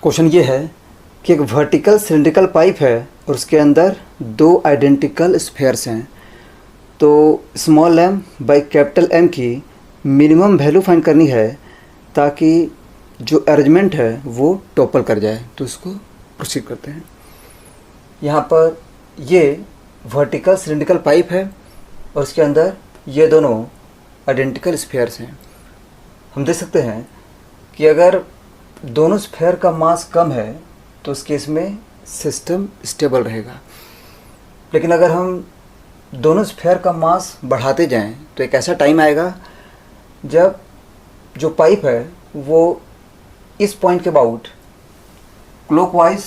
Question ये है कि एक वर्टिकल सिलिंड्रिकल पाइप है और उसके अंदर दो आइडेंटिकल स्फेयर्स हैं। तो small m by capital M की मिनिमम वैल्यू फाइंड करनी है ताकि जो अरेंजमेंट है वो टॉपल कर जाए। तो इसको प्रोसीड करते हैं। यहाँ पर ये वर्टिकल सिलिंड्रिकल पाइप है और उसके अंदर ये दोनों आइडेंटिकल स्फेयर्स हैं। हम देख सकते हैं कि अगर दोनों स्फेयर का मास कम है तो उस केस में सिस्टम स्टेबल रहेगा, लेकिन अगर हम दोनों स्फेयर का मास बढ़ाते जाएं तो एक ऐसा टाइम आएगा जब जो पाइप है वो इस पॉइंट के अबाउट क्लॉकवाइज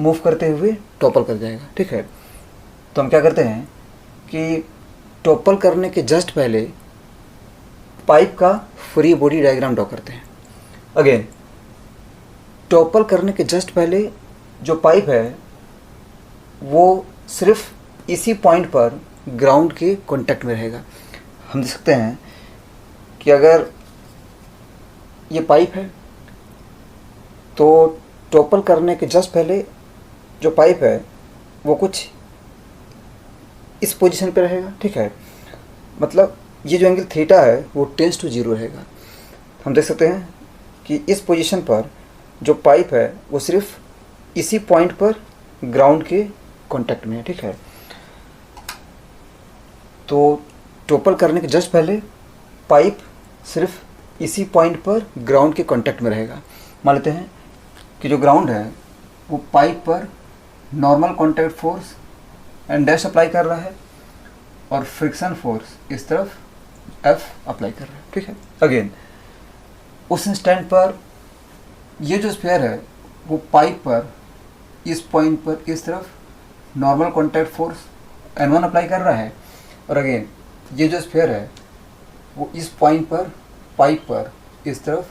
मूव करते हुए टॉपल कर जाएगा। ठीक है, तो हम क्या करते हैं कि टॉपल करने के जस्ट पहले पाइप का फ्री बॉडी डायग्राम ड्रॉ करते हैं। अगेन, टॉपल करने के जस्ट पहले जो पाइप है वो सिर्फ इसी पॉइंट पर ग्राउंड के कांटेक्ट में रहेगा। हम देख सकते हैं कि अगर ये पाइप है तो टॉपल करने के जस्ट पहले जो पाइप है वो कुछ इस पोजीशन पे रहेगा। ठीक है, मतलब ये जो एंगल थीटा है वो टेंस टू 0 रहेगा। हम देख सकते हैं कि इस पोजीशन पर जो पाइप है वो सिर्फ इसी पॉइंट पर ग्राउंड के कांटेक्ट में है। ठीक है, तो टॉपल करने के जस्ट पहले पाइप सिर्फ इसी पॉइंट पर ग्राउंड के कांटेक्ट में रहेगा। मान लेते हैं कि जो ग्राउंड है वो पाइप पर normal contact force and dash apply कर रहा है और फ्रिक्शन फोर्स इस तरफ F अप्लाई कर रहा है। ठीक है, अगेन उस इंस्टेंट पर ये जो स्फीयर है वो पाइप पर इस पॉइंट पर इस तरफ normal contact force N1 apply कर रहा है और अगेन ये जो स्फीयर है वो इस पॉइंट पर पाइप पर इस तरफ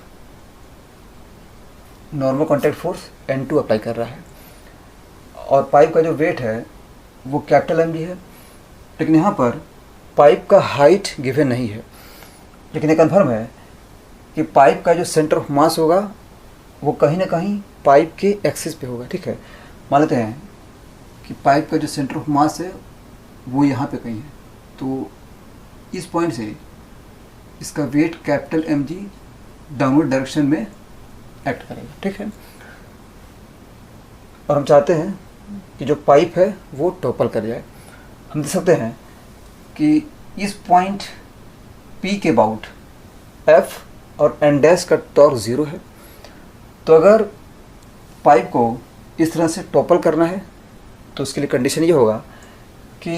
normal contact force N2 apply कर रहा है और पाइप का जो वेट है वो कैपिटल M भी है। लेकिन यहाँ पर पाइप का हाइट गिवन नहीं है, लेकिन ये कन्फर्म है कि पाइप का जो सेंटर ऑफ मास होगा वो कहीं ना कहीं पाइप के एक्सिस पे होगा। ठीक है, मान लेते हैं कि पाइप का जो सेंटर ऑफ मास है वो यहाँ पे कहीं है, तो इस पॉइंट से इसका weight capital mg downward direction में एक्ट करेगा। ठीक है, और हम चाहते हैं कि जो पाइप है वो टॉपल कर जाए। हम देख सकते हैं कि इस पॉइंट P के अबाउट F और N डैश का टॉर्क 0 है। तो अगर पाइप को इस तरह से टॉपल करना है तो उसके लिए कंडीशन ये होगा कि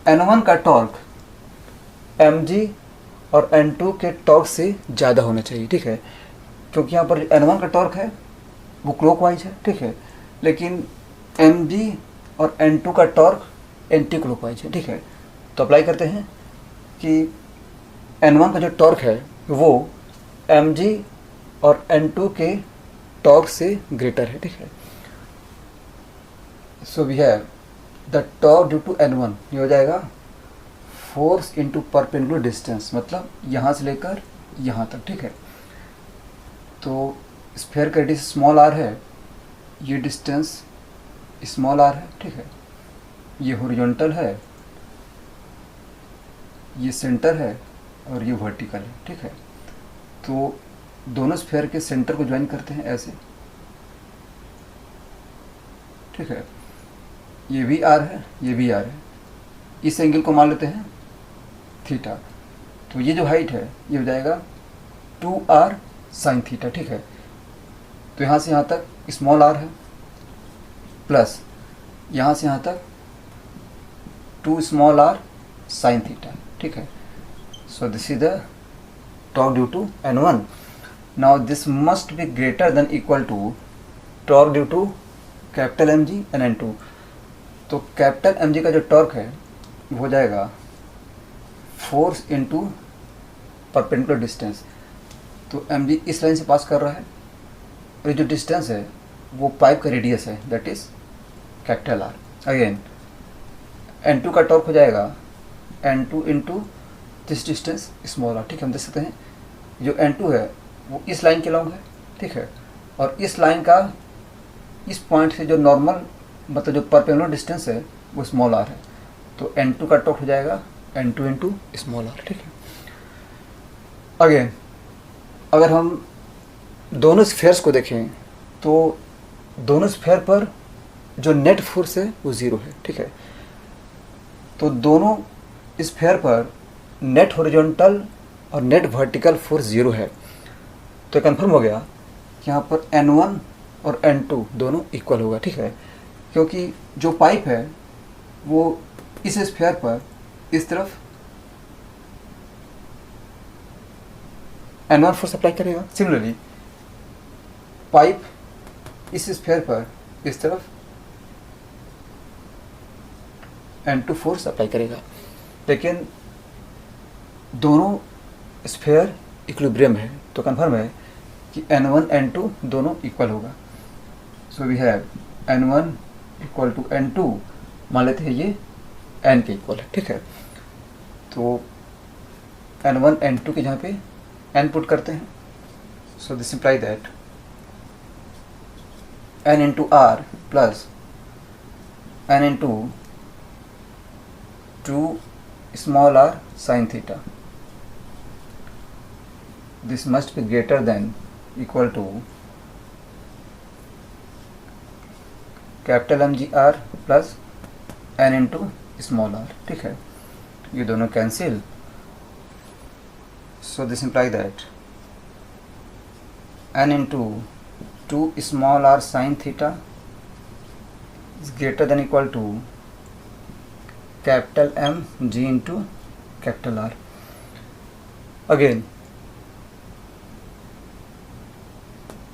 N1 का टॉर्क mg और N2 के टॉर्क से ज़्यादा होना चाहिए। ठीक है, क्योंकि यहाँ पर N1 का टॉर्क है वो क्लॉकवाइज है। ठीक है, लेकिन mg और N2 का टॉर्क एंटी क्लॉकवाइज है। ठीक है, तो अप्लाई करते हैं कि N1 का जो टॉर्क है वो mg और N2 के टॉर्क से ग्रेटर है। ठीक है, so we have the torque due to N1 ये हो जाएगा फोर्स इनटू परपेंडिकुलर डिस्टेंस, मतलब यहाँ से लेकर यहाँ तक। ठीक है, तो स्फीयर का रेडियस स्मॉल r है, ये डिस्टेंस स्मॉल r है। ठीक है, ये हॉरिजॉन्टल है, ये सेंटर है और ये वर्टिकल है। ठीक है, तो दोनों स्फीयर के सेंटर को ज्वाइन करते हैं ऐसे। ठीक है, ये भी r है, ये भी r है। इस एंगल को मान लेते हैं थीटा, तो ये जो हाइट है ये हो जाएगा 2r साइन थीटा। ठीक है, तो यहाँ से यहाँ तक स्मॉल r है प्लस यहाँ से यहाँ तक 2 स्मॉल r साइन थीटा। ठीक है, so this is the torque due to N1। Now this must be greater than equal to torque due to capital mg and N2। तो कैपिटल mg का जो टॉर्क है वो हो जाएगा फोर्स इनटू परपेंडिकुलर डिस्टेंस। तो mg इस line से पास कर रहा है और जो डिस्टेंस है वो पाइप का रेडियस है, that is capital R। Again N2 का टॉर्क हो जाएगा N2 into this distance small r। ठीक है, हम देख सकते हैं जो N2 है वो इस लाइन के लॉन्ग है। ठीक है, और इस लाइन का इस पॉइंट से जो नॉर्मल मतलब जो परपेंडिकुलर डिस्टेंस है वो स्मॉल आर है, तो n2 का टॉट हो जाएगा n2 इंटू स्मॉल आर। ठीक है, अगेन अगर हम दोनों स्फेयर्स को देखें तो दोनों स्फेयर पर जो नेट फोर्स है वो ज़ीरो है। ठीक है, तो दोनों स्फेयर पर नेट हॉरिजॉन्टल और नेट वर्टिकल फोर्स ज़ीरो है, तो कंफर्म हो गया कि यहाँ पर n1 और n2 दोनों इक्वल होगा। ठीक है, क्योंकि जो पाइप है वो इस स्फेयर पर इस तरफ n1 फोर्स अप्लाई करेगा, सिमिलरली पाइप इस स्फेयर पर इस तरफ n2 फोर्स अप्लाई करेगा, लेकिन दोनों स्फेयर इक्विलिब्रियम है, तो कंफर्म है कि n1 n2 दोनों इक्वल होगा। So we have n1 equal to n2, मान लेते हैं ये n के इक्वल है। ठीक है, तो n1 n2 के जहाँ पे n पुट करते हैं, so this imply that n into r plus n into 2 small r sine theta, this must be greater than equal to capital mgr plus n into small r. ठीक है, ये दोनों cancel, so this imply that n into 2 small r sine theta is greater than equal to capital m g into capital r। Again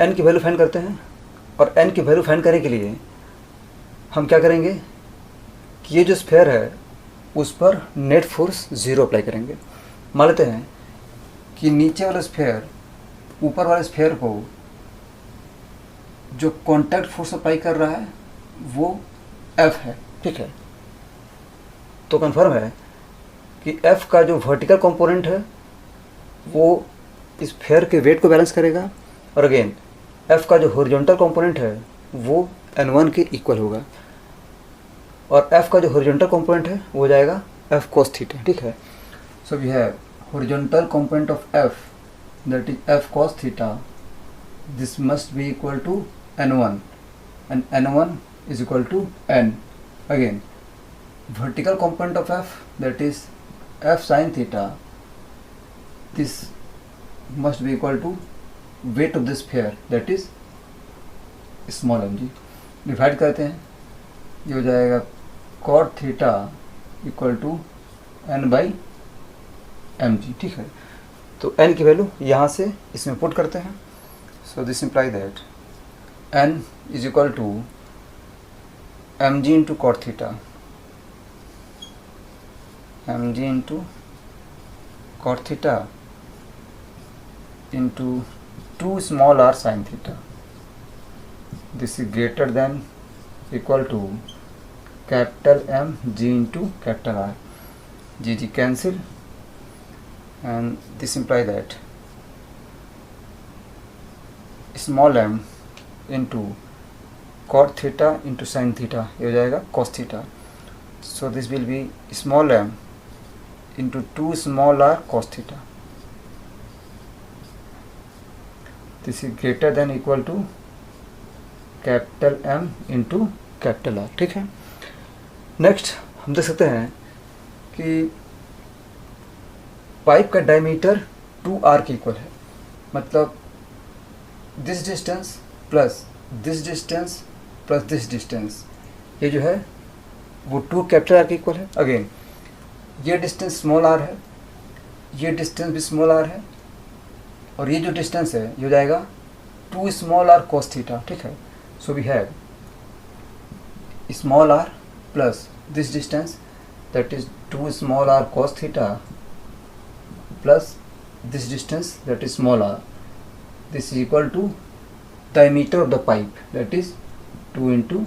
n की value find करते हैं, और n की value find करने के लिए हम क्या करेंगे कि ये जो स्फेयर है उस पर नेट फोर्स ज़ीरो अप्लाई करेंगे। मान लेते हैं कि नीचे वाला स्फेयर ऊपर वाले स्फेयर को जो कॉन्टैक्ट फोर्स अप्लाई कर रहा है वो F है। ठीक है, तो कंफर्म है कि F का जो वर्टिकल कंपोनेंट है वो स्फेयर के वेट को बैलेंस करेगा, और अगेन F का जो हॉरिजॉन्टल कंपोनेंट है वो n1 के इक्वल होगा, और F का जो हॉरिजॉन्टल कंपोनेंट है वो हो जाएगा F cos थीटा। ठीक है, so we have horizontal component of F that is F cos theta, this must be equal to n1 and n1 is equal to n। Again vertical component of F that is F sin theta, this must be equal to weight of the sphere that is small mg। Divide करते हैं, ये हो जाएगा cot theta equal to n by mg। ठीक है, तो n की value यहाँ से इसमें पुट करते हैं, so this imply that n is equal to mg into cot theta, mg into cot theta into 2 small r sin theta, this is greater than equal to capital M g into capital R, g cancel, and this imply that small m into cot theta into sine theta, ये हो जाएगा cos theta, so this will be small m into 2 small r cos theta, this is greater than equal to capital M into capital R। ठीक है, next हम देख सकते हैं कि पाइप का डायमीटर 2r के इक्वल है, मतलब this distance plus this distance plus this distance, ये जो है वो 2 कैपिटल R के इक्वल है। अगेन ये डिस्टेंस स्मॉल r है, ये डिस्टेंस भी स्मॉल r है, और ये जो डिस्टेंस है ये हो जाएगा 2 स्मॉल r cos थीटा। ठीक है, so we have small r plus this distance that is 2 small r cos theta plus this distance that is small r, this is equal to diameter of the pipe that is 2 into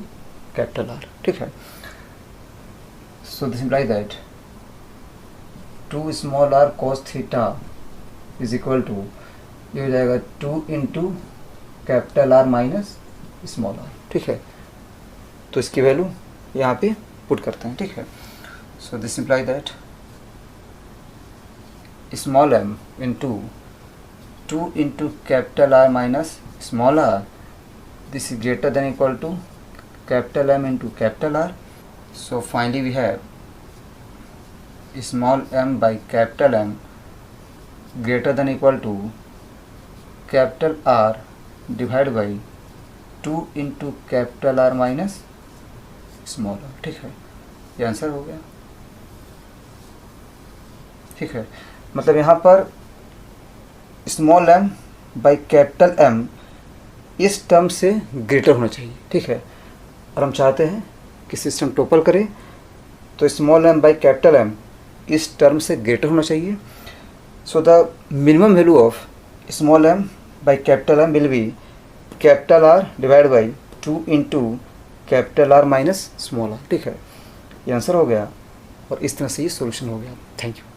capital R। ठीक है, so this imply that 2 small r cos theta is equal to, ये हो जाएगा 2 into capital r minus small r, ठीक है। तो इसकी value यहाँ पे पुट करते हैं, ठीक है। So this imply that small m into 2 into capital r minus small r, this is greater than equal to capital M into capital R. So finally we have small m by capital M greater than equal to capital R divided by 2 into capital R minus small r, ठीक है। ये answer हो गया, ठीक है। मतलब यहाँ पर small m by capital M इस टर्म से ग्रेटर होना चाहिए, ठीक है। और हम चाहते हैं कि सिस्टम टोपल करे, तो small m by capital M इस टर्म से ग्रेटर होना चाहिए। So the minimum value of small m by capital M will be capital R divide by 2 into capital R minus small r, ठीक है। ये answer हो गया और इस तरह से ये सोल्यूशन हो गया। Thank you.